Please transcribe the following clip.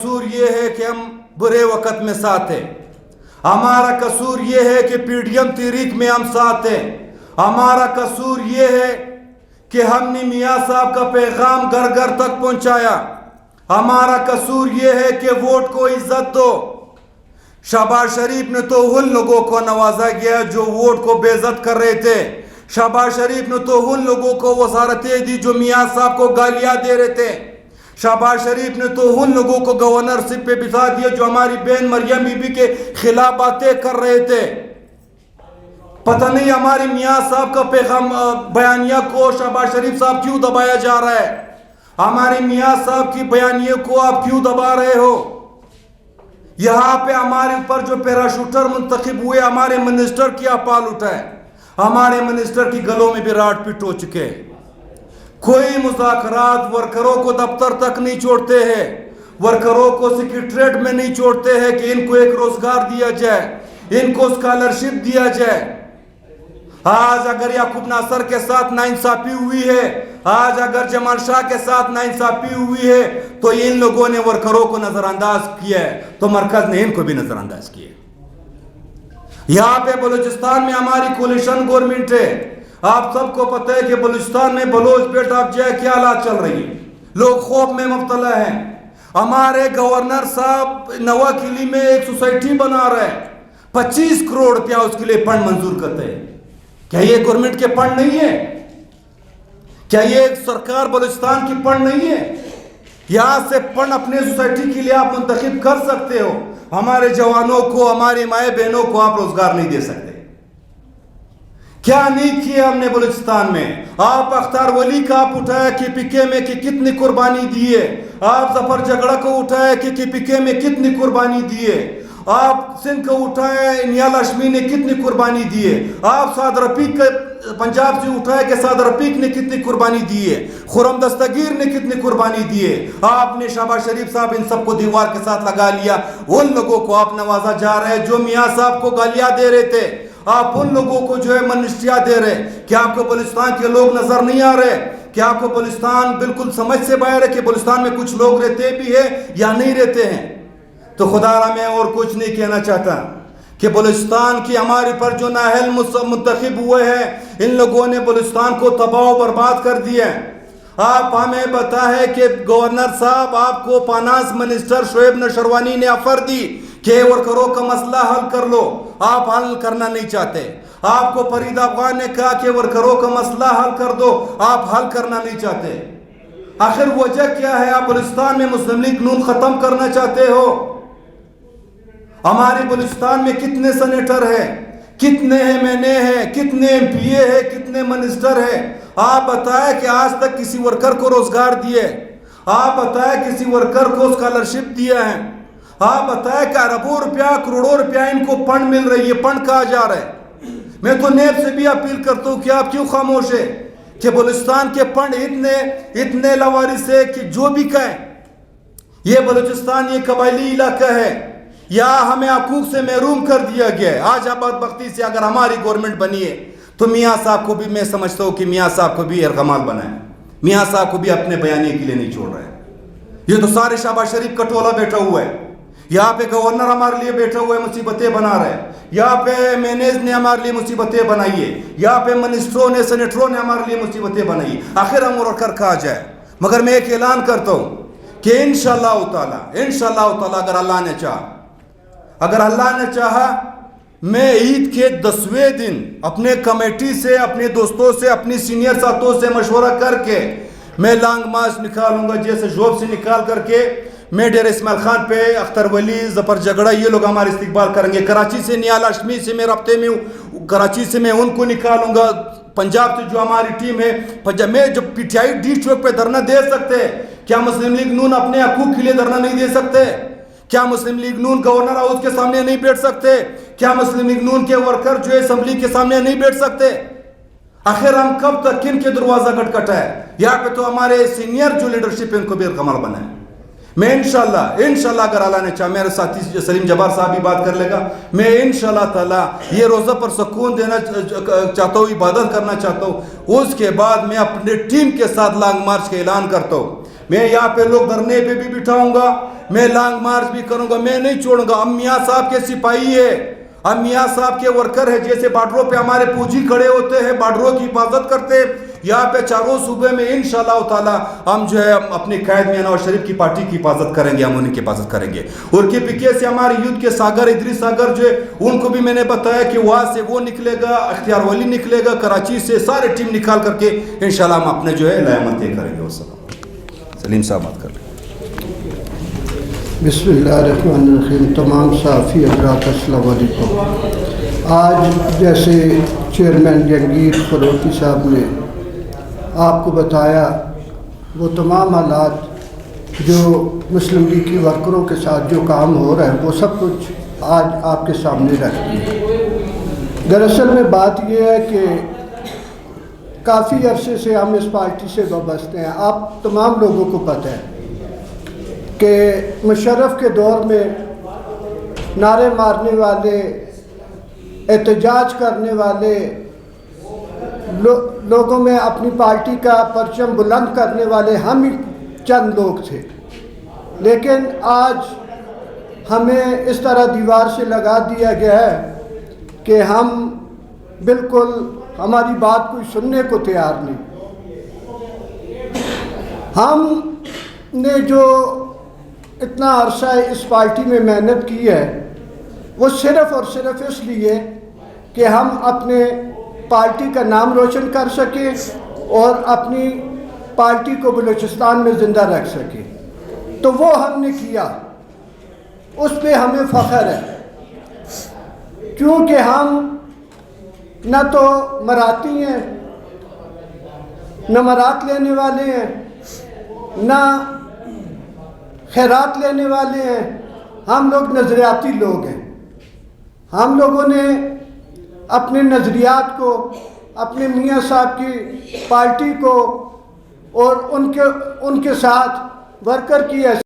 कसूर ये है कि हम बुरे वक्त में साथ हैं। हमारा कसूर ये है कि पीडीएम तहरीक में हम साथ हैं। हमारा कसूर ये है कि हमने मियाँ साहब का पैगाम घर घर तक पहुंचाया। हमारा कसूर ये है कि वोट को इज्जत दो। शहबाज शरीफ ने तो उन लोगों को नवाजा गया जो वोट को बेइज्जत कर रहे थे। शहबाज शरीफ ने तो उन लोगों को वजारतें दी जो मियाँ साहब को गालियां दे रहे थे। शहबाज शरीफ ने तो उन लोगों को गवर्नरशिप पे बिठा दिया जो हमारी बहन मरियम बीबी के खिलाफ बातें कर रहे थे। पता नहीं हमारे मियाँ साहब का पैगाम बयानिया को शहबाज शरीफ साहब क्यों दबाया जा रहा है। हमारे मियाँ साहब की बयानिया को आप क्यों दबा रहे हो। यहाँ पे हमारे ऊपर जो पैराशूटर मुंतखब हुए हमारे मिनिस्टर की आप पाल उठाए। हमारे मिनिस्टर की गलों में भी राट पिट हो चुके। कोई मुज़ाकरात वर्करों को दफ्तर तक नहीं छोड़ते हैं, वर्करों को सेक्रेटरीट में नहीं छोड़ते हैं कि इनको एक रोजगार दिया जाए, इनको स्कॉलरशिप दिया जाए। आज अगर याकूब नासर के साथ नाइंसाफी हुई है, आज अगर जमाल शाह के साथ नाइंसाफी हुई है, तो इन लोगों ने वर्करों को नजरअंदाज किया है, तो मरकज ने इनको भी नजरअंदाज किया। यहाँ पे बलूचिस्तान में हमारी कोलिशन गवर्नमेंट है। आप सबको पता है कि बलूचिस्तान में बलोच पेट आप जाए क्या हालात चल रही है, लोग खौफ में मुब्तला हैं। हमारे गवर्नर साहब नवा किली में एक सोसाइटी बना रहे हैं, 25 करोड़ रुपया उसके लिए फंड मंजूर करते हैं। क्या ये गवर्नमेंट के फंड नहीं है? क्या ये सरकार बलूचिस्तान की फंड नहीं है? यहां से फंड अपने सोसाइटी के लिए आप मुंतखब कर सकते हो। हमारे जवानों को, हमारी माए बहनों को आप रोजगार नहीं दे सकते। क्या नहीं किया हमने बलूचिस्तान में। आप अख्तार वली का आप उठाया KPK में कि कितनी कुर्बानी दी है। आप जफर जगड़ा को उठाया कि KPK में कितनी कुर्बानी दी है। आप सिंध को उठाया नियाल हाशमी ने कितनी कुर्बानी दी है। आप साद रफीक पंजाब से उठाया कि साद रफीक ने कितनी कुर्बानी दी है। खुरम दस्तगीर ने कितनी कुर्बानी दी है। आपने शहबाज शरीफ साहब इन सबको दीवार के साथ लगा लिया। उन लोगों को आप नवाजा जा रहे हैं जो मियाँ साहब को गालियां दे रहे थे। आप उन लोगों को जो है मिनिस्ट्रियां दे रहे। क्या आपको बलूचिस्तान के लोग नजर नहीं आ रहे? क्या आपको बलूचिस्तान बिल्कुल समझ से बाहर है कि बलूचिस्तान में कुछ लोग रहते भी है या नहीं रहते हैं? तो खुदारा मैं और कुछ नहीं कहना चाहता कि बलूचिस्तान की हमारे पर जो नाअहल मुंतखब हुए हैं, इन लोगों ने बलूचिस्तान को तबाह बर्बाद कर दिया। आप हमें बताए कि गवर्नर साहब आपको फाइनेंस मिनिस्टर शोएब नशरवानी ने ऑफर दी कि वर्करों का मसला हल कर लो, आप हल करना नहीं चाहते। आपको फरीद अफगान ने कहा कि वर्करों का मसला हल कर दो, आप हल करना नहीं चाहते। आखिर वजह क्या है? आप बलूचिस्तान में मुस्लिम लीग नून खत्म करना चाहते हो। हमारे बलूचिस्तान में कितने सेनेटर हैं, कितने MNA हैं, कितने MPA हैं, कितने मिनिस्टर हैं? आप बताएं कि आज तक किसी वर्कर को रोजगार दिए? आप बताएं किसी वर्कर को स्कॉलरशिप दिया है? आप बताएं कि अरबों रुपया, करोड़ों रुपया इनको फंड मिल रही है, फंड कहा जा रहा है? मैं तो नेब से भी अपील करता हूँ कि आप क्यों खामोश है कि बलूचिस्तान के फंड इतने लवारिस है कि जो भी कहें, ये बलूचिस्तान ये कबायली इलाका है, या हमें हकूक से महरूम कर दिया गया है। आज बदबख्ती से अगर हमारी गवर्नमेंट बनी है तो मियाँ साहब को भी मैं समझता हूँ कि मियाँ साहब को भी एरगमाल बनाए, मियाँ साहब को भी अपने बयानी के लिए नहीं छोड़ रहे। ये तो सारे शहबाज शरीफ का टोला बैठा हुआ है। यहाँ पे गवर्नर हमारे लिए बैठा हुआ है, मुसीबतें बना रहे हैं। यहाँ पे MNAs ने हमारे लिए मुसीबतें बनाई है। यहाँ पे मिनिस्टरों ने, सेनेटरों ने हमारे लिए मुसीबतें बनाई है। आखिर हम वर्कर कहा जाए। मगर मैं एक ऐलान करता हूँ कि इंशाअल्लाह ताला अगर अल्लाह ने चाहा मैं ईद के 10वें दिन अपने कमेटी से, अपने दोस्तों से, अपनी सीनियर साथियों से मशवरा करके मैं लॉन्ग मार्च निकालूंगा। जैसे जॉब से निकाल करके मैं डेरा इस्माइल खान पे अख्तर वली, जफर जगड़ा, ये लोग हमारे इस्तिकबाल करेंगे। कराची से नियाल हाशमी से मैं रब्ते में हूँ, कराची से मैं उनको निकालूंगा। पंजाब से जो हमारी टीम है, पंजाब में जो PTI D चौक पे धरना दे सकते हैं, क्या मुस्लिम लीग नून अपने हकूक के लिए धरना नहीं दे सकते? क्या मुस्लिम लीग नून गवर्नर हाउस के सामने नहीं बैठ सकते? क्या मुस्लिम लीग नून के वर्कर जो है असेंबली के सामने नहीं बैठ सकते? आखिर हम कब तक किन के दरवाजा खटखटाए? यहाँ पे तो हमारे सीनियर जो लीडरशिप है उनको भी कमाल बनाए। मैं इंशाल्लाह अगर अल्लाह ने चाहा, मेरे साथी सलीम जब्बार साहब भी बात कर लेगा, मैं इंशाल्लाह ताला ये रोज़ा पर सुकून देना चाहता हूँ, इबादत करना चाहता हूँ। उसके बाद मैं अपने टीम के साथ लॉन्ग मार्च का ऐलान करता हूँ। میں یہاں پہ لوگ دھرنے پہ بھی بٹھاؤں گا, میں لانگ مارچ بھی کروں گا, میں نہیں چھوڑوں گا. ہم میاں صاحب کے سپاہی ہے, ہم میاں صاحب کے ورکر ہے. جیسے بارڈروں پہ ہمارے فوجی کھڑے ہوتے ہیں, بارڈروں کی حفاظت کرتے, یہاں پہ چاروں صوبے میں انشاءاللہ تعالی ہم جو ہے اپنے قائد میاں نواز شریف کی پارٹی کی حفاظت کریں گے, ہم ان کی حفاظت کریں گے. اور کے پی کے سے ہمارے یوتھ کے ساگر ادریس ساگر جو ہے ان کو بھی میں نے بتایا کہ وہاں سے وہ نکلے گا, اختیار ولی نکلے گا, کراچی سے سارے ٹیم نکال کر کے انشاءاللہ ہم اپنے جو ہے علامت طے کریں گے. سلیم صاحب بات کر لیں. بسم اللہ الرحمن الرحیم. تمام صحافی حضرات السلام علیکم. آج جیسے چیئرمین جہانگیر فاروقی صاحب نے آپ کو بتایا, وہ تمام حالات جو مسلم لیگ کی ورکروں کے ساتھ جو کام ہو رہا ہے وہ سب کچھ آج آپ کے سامنے رکھ دیا. دراصل میں بات یہ ہے کہ کافی عرصے سے ہم اس پارٹی سے وابستہ ہیں. آپ تمام لوگوں کو پتہ ہے کہ مشرف کے دور میں نعرے مارنے والے, احتجاج کرنے والے, لوگوں میں اپنی پارٹی کا پرچم بلند کرنے والے ہم ہی چند لوگ تھے. لیکن آج ہمیں اس طرح دیوار سے لگا دیا گیا ہے کہ ہم بالکل ہماری بات کوئی سننے کو تیار نہیں. ہم نے جو اتنا عرصہ اس پارٹی میں محنت کی ہے وہ صرف اور صرف اس لیے کہ ہم اپنے پارٹی کا نام روشن کر سکیں اور اپنی پارٹی کو بلوچستان میں زندہ رکھ سکیں. تو وہ ہم نے کیا, اس پہ ہمیں فخر ہے, کیونکہ ہم نہ تو مراتی ہیں, نہ مرات لینے والے ہیں, نہ خیرات لینے والے ہیں. ہم لوگ نظریاتی لوگ ہیں. ہم لوگوں نے اپنے نظریات کو, اپنے میاں صاحب کی پارٹی کو اور ان کے ساتھ ورکر کی